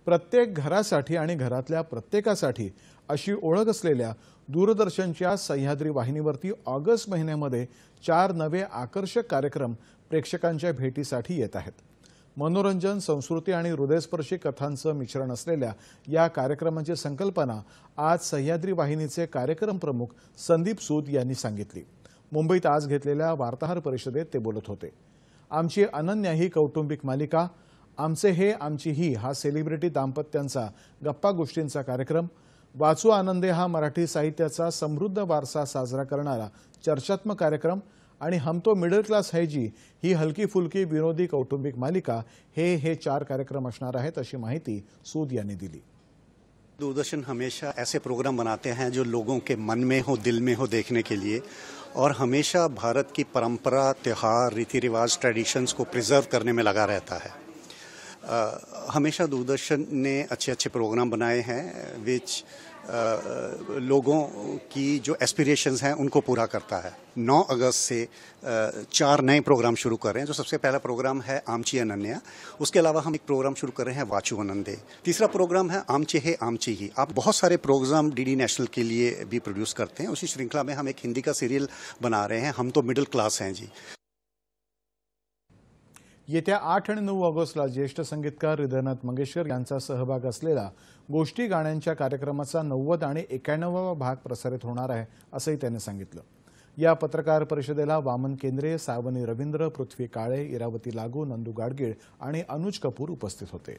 प्रत्येक घरासाठी आणि घरातल्या प्रत्येकासाठी अशी ओळख असलेल्या दूरदर्शनच्या सह्याद्री वाहिनीवरती ऑगस्ट महिन्यामध्ये 4 नवे आकर्षक कार्यक्रम प्रेक्षकांच्या भेटीसाठी येत आहेत। मनोरंजन, संस्कृती आणि हृदयस्पर्शी कथांचं मिश्रण असलेल्या या कार्यक्रमाची संकल्पना आज सह्याद्री वाहिनीचे कार्यक्रम प्रमुख संदीप सूद यांनी सांगितली। मुंबईत आज घेतलेल्या वार्ताहर परिषदेत ते बोलत होते। आमची अनन्या ही कौटुंबिक मालिका, आमचे हे आमची ही हा सेलिब्रिटी दाम्पत्यांचा गप्पा गोष्टींचा कार्यक्रम, वाचू आनंदे हा मराठी साहित्याचा समृद्ध वारसा साजरा करणारा चर्चात्मक कार्यक्रम आणि हम तो मिडल क्लास है जी ही हलकी फुलकी विनोदी कौटुंबिक मालिका हे 4 कार्यक्रम असणार आहेत, अशी माहिती सूद यांनी दिली। दूरदर्शन हमेशा ऐसे प्रोग्राम बनाते हैं जो लोगों के मन में हो, दिल में हो देखने के लिए, और हमेशा भारत की परंपरा, त्यौहार, रीति रिवाज, ट्रेडिशंस को प्रिजर्व करने में लगा रहता है। हमेशा दूरदर्शन ने अच्छे प्रोग्राम बनाए हैं विच लोगों की जो एस्पिरेशंस हैं उनको पूरा करता है। 9 अगस्त से 4 नए प्रोग्राम शुरू कर रहे हैं। जो सबसे पहला प्रोग्राम है आमची अनन्या, उसके अलावा हम एक प्रोग्राम शुरू कर रहे हैं वाचू आनंदे। तीसरा प्रोग्राम है आमचे हे आमची ही। आप बहुत सारे प्रोग्राम डीडी नेशनल के लिए भी प्रोड्यूस करते हैं। उसी श्रृंखला में हम एक हिंदी का सीरियल बना रहे हैं, हम तो मिडिल क्लास हैं जी। येत्या 8 आणि 9 ऑगस्टला ज्येष्ठ संगीतकार हृदयनाथ मंगेशकर यांचा सहभाग असलेला गोष्टी गाण्यांच्या कार्यक्रमाचा 90 आणि 91वा भाग प्रसारित होणार आहे, असंही त्यांनी सांगितलं। या पत्रकार परिषदेला वामन केंद्रे, सावनी रवींद्र, पृथ्वी काळे, इरावती लागू, नंदू गाडगीळ आणि अनुज कपूर उपस्थित होते।